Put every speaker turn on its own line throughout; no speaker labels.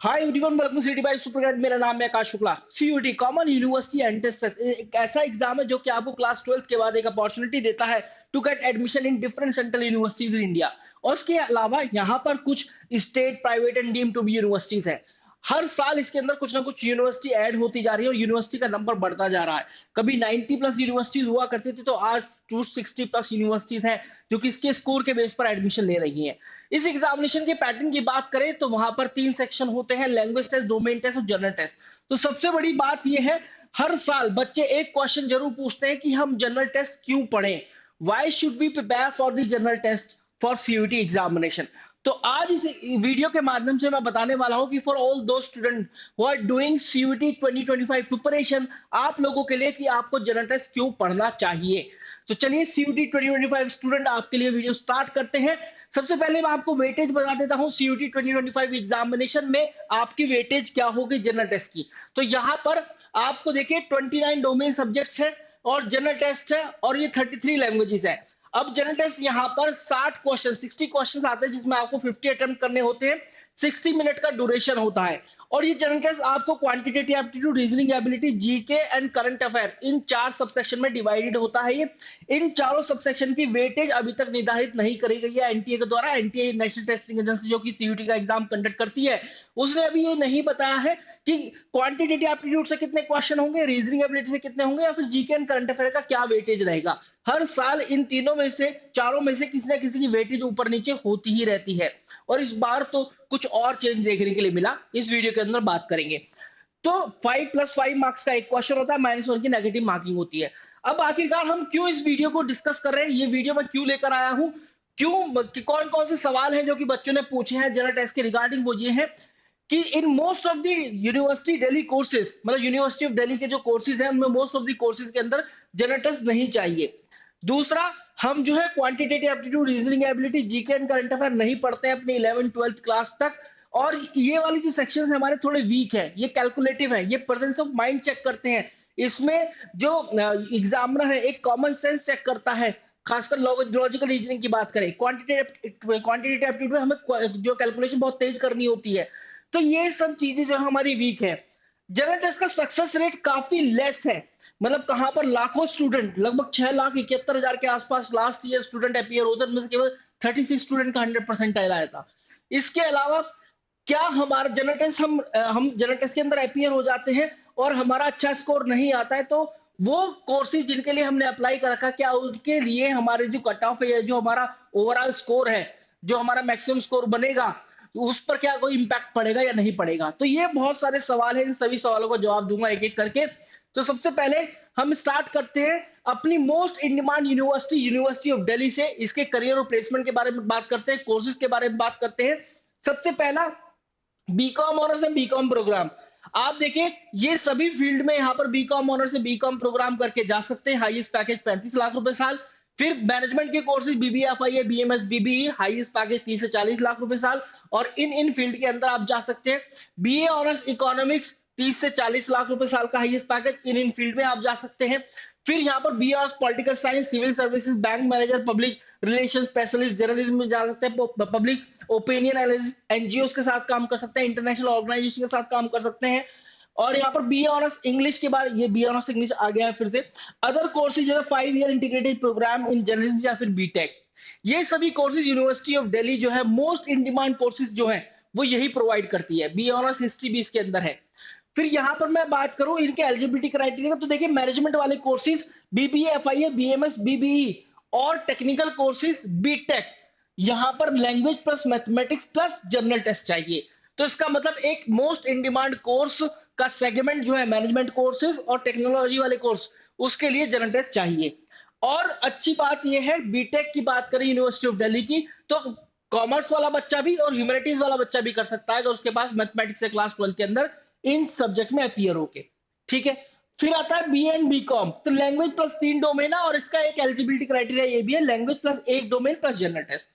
Hi everyone, welcome CUET by super guide. मेरा नाम है Akash Shukla. CUET common university entrance test एक ऐसा एग्जाम है जो कि आपको क्लास 12 के बाद एक अपॉर्चुनिटी देता है to get admission in different central universities in India. और इसके अलावा यहाँ पर कुछ state, private and deemed to be universities है। हर साल इसके अंदर कुछ ना कुछ यूनिवर्सिटी ऐड होती जा रही है और यूनिवर्सिटी का नंबर बढ़ता जा रहा है। कभी 90 प्लस यूनिवर्सिटीज हुआ करती थी, तो आज 260 प्लस यूनिवर्सिटीज हैं जो कि इसके स्कोर के बेस पर एडमिशन ले रही हैं। इस एग्जामिनेशन के पैटर्न की बात करें तो वहां पर 3 सेक्शन होते हैं: लैंग्वेज टेस्ट, डोमेन टेस्ट और जनरल टेस्ट। तो सबसे बड़ी बात यह है, हर साल बच्चे एक क्वेश्चन जरूर पूछते हैं कि हम जनरल टेस्ट क्यों पढ़ें। Why should be prepare for the general test for CUET examination. तो आज इस वीडियो के माध्यम से मैं बताने वाला हूं कि for all those student who are doing CUET 2025 preparation, आप लोगों के लिए कि आपको जनरल टेस्ट क्यों पढ़ना चाहिए। तो चलिए सीयूटी 2025 स्टूडेंट आपके लिए वीडियो स्टार्ट करते हैं। सबसे पहले मैं आपको वेटेज बता देता हूं सीयूटी 2025 एग्जामिनेशन में आपकी वेटेज क्या होगी जनरल टेस्ट की। तो यहां पर आपको देखिए 29 डोमेन सब्जेक्ट्स है और जनरल टेस्ट है और ये 33 लैंग्वेजेस है। अब जनरल टेस्ट यहाँ पर 60 क्वेश्चन आते हैं जिसमें आपको 50 अटेम्प्ट करने होते हैं। 60 मिनट का ड्यूरेशन होता है। और ये जनरल टेस्ट आपको quantitative aptitude, reasoning ability, GK and current affair, in 4 subsection में डिवाइडेड होता है। ये इन चारों सबसेक्शन की वेटेज अभी तक निर्धारित नहीं करी गई है एनटीए के द्वारा। एनटीए नेशनल टेस्टिंग एजेंसी जो कि सीयूटी का एग्जाम कंडक्ट करती है, उसने अभी ये नहीं बताया है कि क्वांटिटेटिव एप्टीट्यूड से कितने क्वेश्चन होंगे, रीजनिंग एबिलिटी से कितने होंगे या फिर जीके एंड करंट अफेयर का क्या वेटेज रहेगा। हर साल इन तीनों में से, चारों में से किसी ना किसी की वेटेज ऊपर नीचे होती ही रहती है। और इस बार तो कुछ और चेंज देखने के लिए मिला, इस वीडियो के अंदर बात करेंगे। तो 5+5 मार्क्स का एक क्वेश्चन होता है, -1 की नेगेटिव मार्किंग होती है। अब आखिरकार हम क्यों इस वीडियो को डिस्कस कर रहे हैं, ये वीडियो मैं क्यों लेकर आया हूं, क्यों कि कौन कौन से सवाल हैं जो कि बच्चों ने पूछे हैं जनरल टेस्ट के रिगार्डिंग। वो ये है कि in most of the university Delhi courses, मतलब यूनिवर्सिटी ऑफ दिल्ली के जो कोर्सेज हैं उनमें मोस्ट ऑफ द कोर्सेज के अंदर जनरल टेस्ट नहीं चाहिए। दूसरा, हम जो है quantitative aptitude, reasoning ability, GK and current affair नहीं पढ़ते हैं अपनी 11th-12th क्लास तक। और ये वाली जो सेक्शन है हमारे थोड़े वीक है, ये कैलकुलेटिव है, ये प्रेजेंस ऑफ माइंड चेक करते हैं। इसमें जो एग्जामिनर है एक कॉमन सेंस चेक करता है, खासकर लॉजिकल रीजनिंग की बात करें। क्वांटिटेटिव एप्टीट्यूड में हमें जो कैलकुलेशन बहुत तेज करनी होती है। तो ये सब चीजें जो हमारी वीक है। जनरल टेस्ट का सक्सेस रेट काफी लेस है, मतलब कहां पर लाखों स्टूडेंट, लगभग 6,71,000 के आसपास लास्ट ईयर स्टूडेंट अपीयर होते हैं, उनमें से केवल 36 स्टूडेंट का 100% आया था। इसके अलावा क्या हमारा जनरल टेस्ट, हम जनरल टेस्ट के अंदर अपीयर हो जाते हैं और हमारा अच्छा स्कोर नहीं आता है, तो वो कोर्सेज जिनके लिए हमने अप्लाई कर रखा, क्या उनके लिए हमारे जो कट ऑफ है, जो हमारा ओवरऑल स्कोर है, जो हमारा मैक्सिमम स्कोर बनेगा, उस पर क्या कोई इंपैक्ट पड़ेगा या नहीं पड़ेगा। तो ये बहुत सारे सवाल हैं, इन सभी सवालों का जवाब दूंगा एक एक करके। तो सबसे पहले हम स्टार्ट करते हैं अपनी most in demand university, university of Delhi से। इसके करियर और प्लेसमेंट के बारे में बात करते हैं, कोर्सेज के बारे में बात करते हैं। सबसे पहला BCom honours and BCom programme. आप देखिए ये सभी फील्ड में यहाँ पर बीकॉम ऑनर्स से बीकॉम प्रोग्राम करके जा सकते हैं। हाईएस्ट पैकेज 35 लाख रुपए साल। फिर मैनेजमेंट के courses BBFIA, BMS, BBE, highest package 30 से 40 लाख रुपए साल। और इन फील्ड के अंदर आप जा सकते हैं। बीए ऑनर्स इकोनॉमिक्स, 30 से 40 लाख रुपए साल का हाईएस्ट पैकेज, इन फील्ड में आप जा सकते हैं। फिर यहाँ पर B honours political science, civil services, bank manager, public relation specialist, journalism में जा सकते हैं। पब्लिक ओपिनियन एनालिसिस, एनजीओ के साथ काम कर सकते हैं, इंटरनेशनल ऑर्गेनाइजेशन के साथ काम कर सकते हैं। और यहाँ पर बी ऑनर्स इंग्लिश के बाद, ये बी ऑनर्स इंग्लिश आ गया है फिर से। अदर कोर्सेज जैसे 5 year integrated programme in journalism या फिर बीटेक, ये सभी कोर्सेज यूनिवर्सिटी ऑफ दिल्ली जो है मोस्ट इन डिमांड कोर्सेज जो है वो यही प्रोवाइड करती है। बी ऑनर्स हिस्ट्री भी इसके अंदर है। फिर यहां पर मैं बात करूं इनके एलिजिबिलिटी क्राइटेरिया, तो देखिए मैनेजमेंट वाले courses BBA, FIA, BMS, BBE और टेक्निकल कोर्सेज बीटेक, यहां पर language plus mathematics plus general test चाहिए। तो इसका मतलब एक मोस्ट इन डिमांड कोर्स का सेगमेंट जो है मैनेजमेंट कोर्सेज और टेक्नोलॉजी वाले कोर्स, उसके लिए जनरल टेस्ट चाहिए। और अच्छी बात यह है, बीटेक की बात करें यूनिवर्सिटी ऑफ दिल्ली की, तो कॉमर्स वाला बच्चा भी और ह्यूमैनिटीज वाला बच्चा भी कर सकता है अगर उसके पास मैथमेटिक्स से क्लास 12 के अंदर इन सब्जेक्ट में अपीयर होके। ठीक है। फिर आता है बी एंड बी कॉम, तो लैंग्वेज प्लस 3 डोमेन है और इसका एक एलिजिबिलिटी क्राइटेरिया ये भी है, language plus 1 domain plus general test.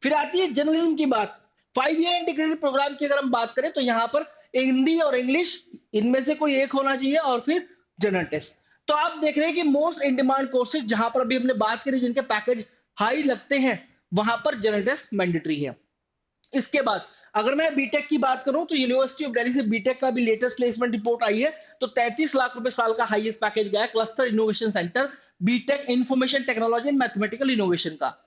फिर आती है जर्नलिज्म की बात। 5 ईयर इंटीग्रेटेड प्रोग्राम की अगर हम बात करें तो यहाँ पर हिंदी और इंग्लिश, इनमें से कोई एक होना चाहिए और फिर जनरल टेस्ट। तो आप देख रहे हैं कि मोस्ट इन डिमांड कोर्सेज जहां पर अभी हमने बात करी जिनके पैकेज हाई लगते हैं, वहां पर जनरल टेस्ट मैंडेटरी है। इसके बाद अगर मैं बीटेक की बात करूं तो यूनिवर्सिटी ऑफ दिल्ली से बीटेक का भी लेटेस्ट प्लेसमेंट रिपोर्ट आई है, तो 33 लाख रुपए साल का हाईएस्ट पैकेज गया है cluster innovation centre BTech information technology and mathematical innovation का।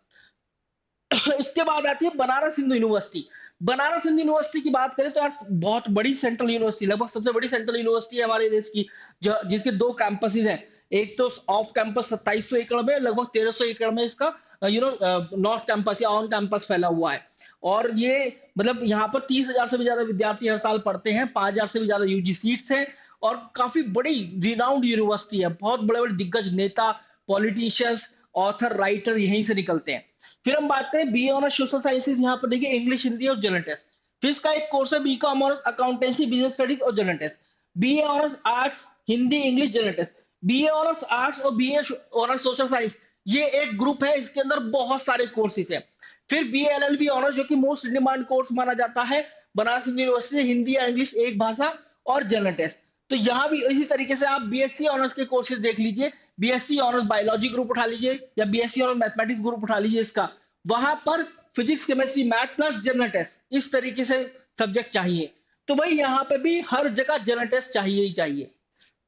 इसके बाद आती है बनारस हिंदू यूनिवर्सिटी। बनारस हिंदू यूनिवर्सिटी की बात करें तो यार बहुत बड़ी सेंट्रल यूनिवर्सिटी, लगभग सबसे बड़ी सेंट्रल यूनिवर्सिटी है हमारे देश की, जिसके 2 कैंपसेस हैं। एक तो ऑफ कैंपस 2700 एकड़ में, लगभग 1300 एकड़ में इसका नॉर्थ कैंपस या ऑन कैंपस फैला हुआ है। और ये मतलब यहाँ पर 30,000 से भी ज्यादा विद्यार्थी हर साल पढ़ते हैं, 5,000 से भी ज्यादा यूजी सीट्स हैं, और काफी बड़ी रिनाउंड यूनिवर्सिटी है। बहुत बड़े बड़े दिग्गज नेता, पॉलिटिशियंस, ऑथर, राइटर यहीं से निकलते हैं। फिर हम बात करें बीए ऑनर्स सोशल साइंसेज, यहाँ पर देखिए इंग्लिश, हिंदी और जनरल टेस्ट। फिर इसका एक कोर्स है BCom honours accountancy business studies और general test. BA honours arts, Hindi, English, general test. BA honours arts और बीए ऑनर्स सोशल साइंस, ये एक ग्रुप है, इसके अंदर बहुत सारे कोर्सेज हैं। फिर बीए एलएलबी ऑनर्स, जो कि मोस्ट डिमांड कोर्स माना जाता है बनारस हिंदू यूनिवर्सिटी, हिंदी या इंग्लिश एक भाषा और जनरल टेस्ट। तो यहाँ भी इसी तरीके से आप बीएससी ऑनर्स के कोर्सेज देख लीजिए, बीएससी ऑनर्स बायोलॉजी ग्रुप उठा लीजिए या बीएससी ऑनर्स मैथमेटिक्स ग्रुप उठा लीजिए इसका, वहां पर physics, chemistry, math plus general test, इस तरीके से सब्जेक्ट चाहिए। तो भाई यहाँ पे भी हर जगह जनरल टेस्ट चाहिए ही चाहिए।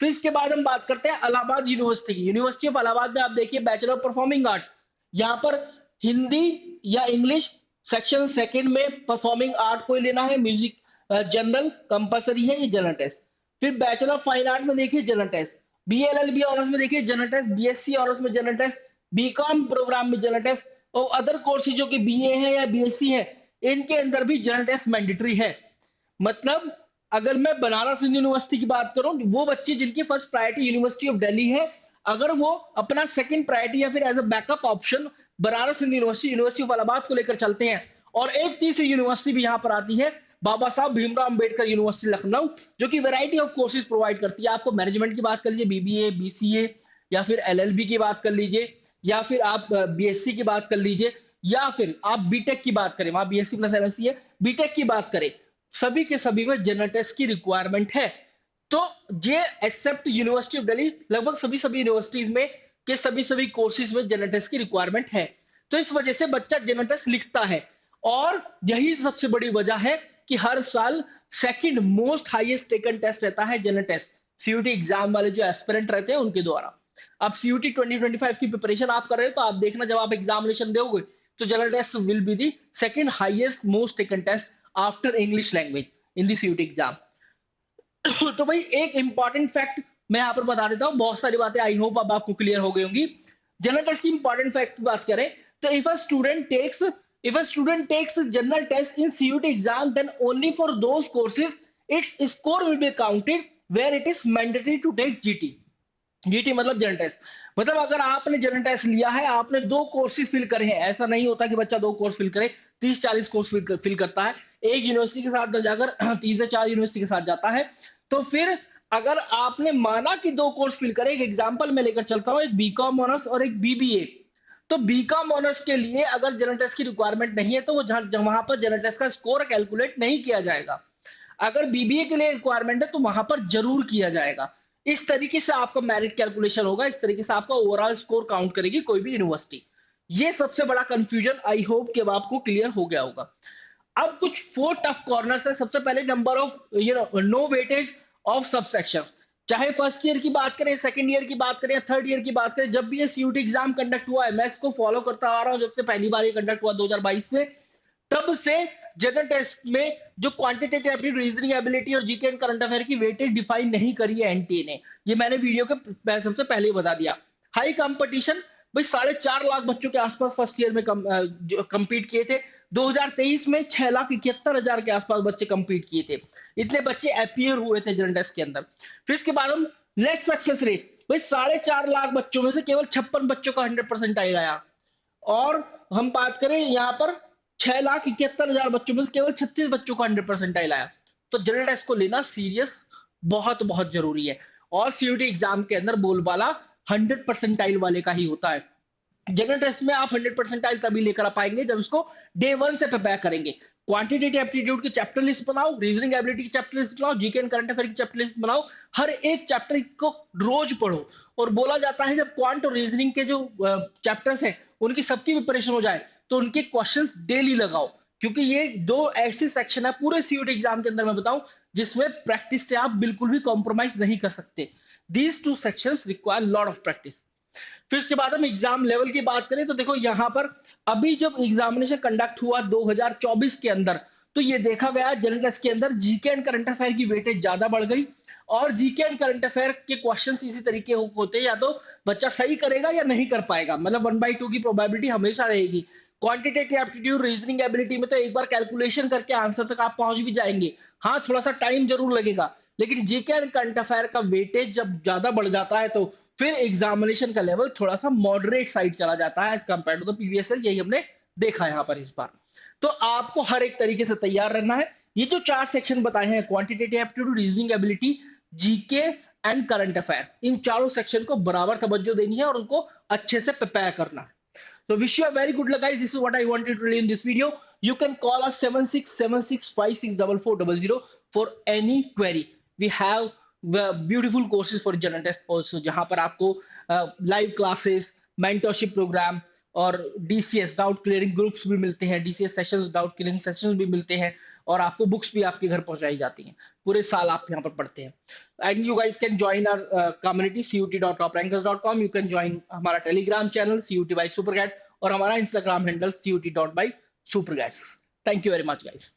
फिर इसके बाद हम बात करते हैं इलाहाबाद यूनिवर्सिटी की। यूनिवर्सिटी ऑफ इलाहाबाद में आप देखिए बैचलर ऑफ परफॉर्मिंग आर्ट, यहाँ पर हिंदी या इंग्लिश सेक्शन सेकंड में परफॉर्मिंग आर्ट को लेना है, म्यूजिक जनरल कंपलसरी है, ये जनरल टेस्ट। फिर बैचलर ऑफ फाइन आर्ट में देखिए जनरल टेस्ट, बीएलएलबी ऑनर्स में देखिए जनरल टेस्ट, बीएससी ऑनर्स में जनरल टेस्ट, बीकॉम प्रोग्राम में जनरल टेस्ट, और अदर कोर्सेज जो कि बीए है या बीएससी है, इनके अंदर भी जनरल टेस्ट मैंडेटरी है। मतलब अगर मैं बनारस हिंदू यूनिवर्सिटी की बात करूं, वो बच्चे जिनकी first priority university of Delhi है, अगर वो अपना सेकंड प्रायोरिटी या फिर as a backup option Banaras Hindu university, university of Allahabad को लेकर चलते हैं, और एक तीसरी यूनिवर्सिटी भी यहाँ पर आती है, बाबा साहब भीमराव अंबेडकर यूनिवर्सिटी लखनऊ, जो कि वैरायटी ऑफ कोर्सेज प्रोवाइड करती है। आपको मैनेजमेंट की बात कर लीजिए, बीबीए, बीसीए, या फिर एलएलबी की बात कर लीजिए, या फिर आप बीएससी की बात कर लीजिए, या फिर आप बीटेक की बात करें, वहां बीएससी प्लस एमएससी है, बीटेक की बात करें, सभी के सभी में जनरल टेस्ट की रिक्वायरमेंट है। तो ये एक्सेप्ट यूनिवर्सिटी ऑफ दिल्ली, लगभग सभी सभी यूनिवर्सिटीज में के सभी सभी कोर्सेज में जनरल टेस्ट की रिक्वायरमेंट है। तो इस वजह से बच्चा जनरल टेस्ट लिखता है, और यही सबसे बड़ी वजह है कि हर साल second most highest taken test रहता है जनरल टेस्ट, सीयूटी एग्जाम वाले जो एस्पिरेंट रहते हैं उनके द्वारा। अब सीयूटी 2025 की प्रिपरेशन आप कर रहे हो, तो आप देखना जब आप एग्जामिनेशन दोगे तो general test will be the second highest most taken test after English language in the CUET exam. तो भाई एक इंपॉर्टेंट फैक्ट मैं यहाँ पर बता देता हूँ, बहुत सारी बातें आई होप अब आपको क्लियर हो गई होंगी। जनरल टेस्ट की इंपॉर्टेंट फैक्ट की बात करें तो if a student takes general test in CUT exam, then only for those courses its score will be counted where it is mandatory to take GT। GT मतलब general test, मतलब अगर आपने general test लिया है, आपने 2 courses fill करे हैं, ऐसा नहीं होता कि बच्चा 2 कोर्स फिल करे, 30-40 कोर्स फिल करता है, एक यूनिवर्सिटी के साथ जाकर 3 से 4 यूनिवर्सिटी के साथ जाता है। तो फिर अगर आपने माना कि 2 कोर्स फिल करे, एक एग्जांपल मैं लेकर चलता हूं, एक बीकॉम ऑनर्स और एक बीबीए, तो बीकॉम ऑनर्स के लिए अगर जनरल टेस्ट की रिक्वायरमेंट नहीं है तो वो वहां पर जनरल टेस्ट का स्कोर कैलकुलेट नहीं किया जाएगा। अगर बीबीए के लिए रिक्वायरमेंट है तो वहां पर जरूर किया जाएगा। इस तरीके से आपका मेरिट कैलकुलेशन होगा, इस तरीके से आपका ओवरऑल स्कोर काउंट करेगी कोई भी यूनिवर्सिटी। ये सबसे बड़ा कंफ्यूजन आई होप कि अब आपको क्लियर हो गया होगा। अब कुछ 4 टफ कॉर्नर्स है। सबसे पहले number of no weightage of subsections, चाहे फर्स्ट ईयर की बात करें, सेकंड ईयर की बात करें, थर्ड ईयर की बात करें, जब भी ये सीयूटी एग्जाम कंडक्ट हुआ है, मैं इसको फॉलो करता आ रहा हूं जब से पहली बार ये कंडक्ट हुआ 2022 में, तब से जनरल टेस्ट में जो क्वांटिटेटिव एप्टीट्यूड, रीजनिंग एबिलिटी और जीके एंड करंट अफेयर की वेटेज डिफाइन नहीं करी है एनटीए ने। ये मैंने वीडियो के सबसे पहले ही बता दिया। हाई कंपटीशन, भाई 4.5 लाख बच्चों के आसपास फर्स्ट ईयर में कंपीट किए थे। 2023 में 6,71,000 के आसपास बच्चे कंपीट किए थे, इतने बच्चे अपीयर हुए थे जनरल टेस्ट के अंदर। फिर इसके बाद हम नेट सक्सेस रेट, भाई 4.5 लाख बच्चों में से केवल 56 बच्चों का 100% आया, और हम बात करें यहाँ पर 6,71,000 बच्चों में से केवल 36 बच्चों का 100% आया। तो जनरल टेस्ट को लेना सीरियस बहुत बहुत जरूरी है, और सीयूटी एग्जाम के अंदर बोलबाला 100% वाले का ही होता है। जनरल टेस्ट में आप 100% तभी लेकर आ पाएंगे जब इसको डे 1 से प्रिपेयर करेंगे। क्वांटिटेटिव एप्टीट्यूड की चैप्टर लिस्ट बनाओ, रीजनिंग एबिलिटी की चैप्टर लिस्ट बनाओ, जीके एंड करंट अफेयर की चैप्टर लिस्ट बनाओ, हर एक चैप्टर को रोज पढ़ो। और बोला जाता है जब क्वांट और रीजनिंग के जो चैप्टर्स हैं उनकी सबकी प्रिपरेशन हो जाए तो उनके क्वेश्चंस डेली लगाओ, क्योंकि ये दो ऐसे सेक्शन है पूरे सीयूटी एग्जाम के अंदर, मैं बताऊं, जिसमें प्रैक्टिस से आप बिल्कुल भी कॉम्प्रोमाइज नहीं कर सकते। These two sections require lot of practice. फिर उसके बाद हम एग्जाम लेवल की बात करें तो देखो यहाँ पर अभी जब एग्जामिनेशन कंडक्ट हुआ 2024 के अंदर, तो ये देखा गया जनरल टेस्ट के अंदर जीके एंड करंट अफेयर की वेटेज ज्यादा बढ़ गई। और जीके एंड करंट अफेयर के क्वेश्चंस इसी तरीके होते हैं, या तो बच्चा सही करेगा या नहीं कर पाएगा, मतलब 1/2 की प्रोबेबिलिटी हमेशा रहेगी। क्वांटिटेटिव एप्टीट्यूड, रीजनिंग एबिलिटी में तो एक बार कैलकुलेशन करके आंसर तक आप पहुंच भी जाएंगे, हाँ थोड़ा सा टाइम जरूर लगेगा। लेकिन जीके एंड करंट अफेयर का वेटेज जब ज्यादा बढ़ जाता है तो फिर एग्जामिनेशन का लेवल थोड़ा सा मॉडरेट साइड चला जाता है as compared to the previous year. यही हमने देखा यहाँ पर इस बार। तो आपको हर एक तरीके से तैयार रहना है। ये जो 4 सेक्शन बताए हैं, quantitative aptitude, reasoning ability, GK and current affair, इन चारों सेक्शन को बराबर तवज्जो देनी है और उनको अच्छे से प्रिपेयर करना है। So wish you a very good luck, guys. This is what I wanted to tell you in this video. You can call us 7676564400 for any query. We have beautiful courses for general test also, जहां पर आपको live classes, mentorship programme और DCS doubt clearing groups भी मिलते हैं, DCS sessions, doubt clearing sessions भी मिलते हैं, और आपको बुक्स भी आपके घर पहुंचाई जाती हैं। पूरे साल आप यहाँ पर पढ़ते हैं। And you guys can join our community cut.toprankers.com। You can join हमारा Telegram channel CUT by Supergat और हमारा Instagram handle CUT.by Supergats। Thank you very much guys.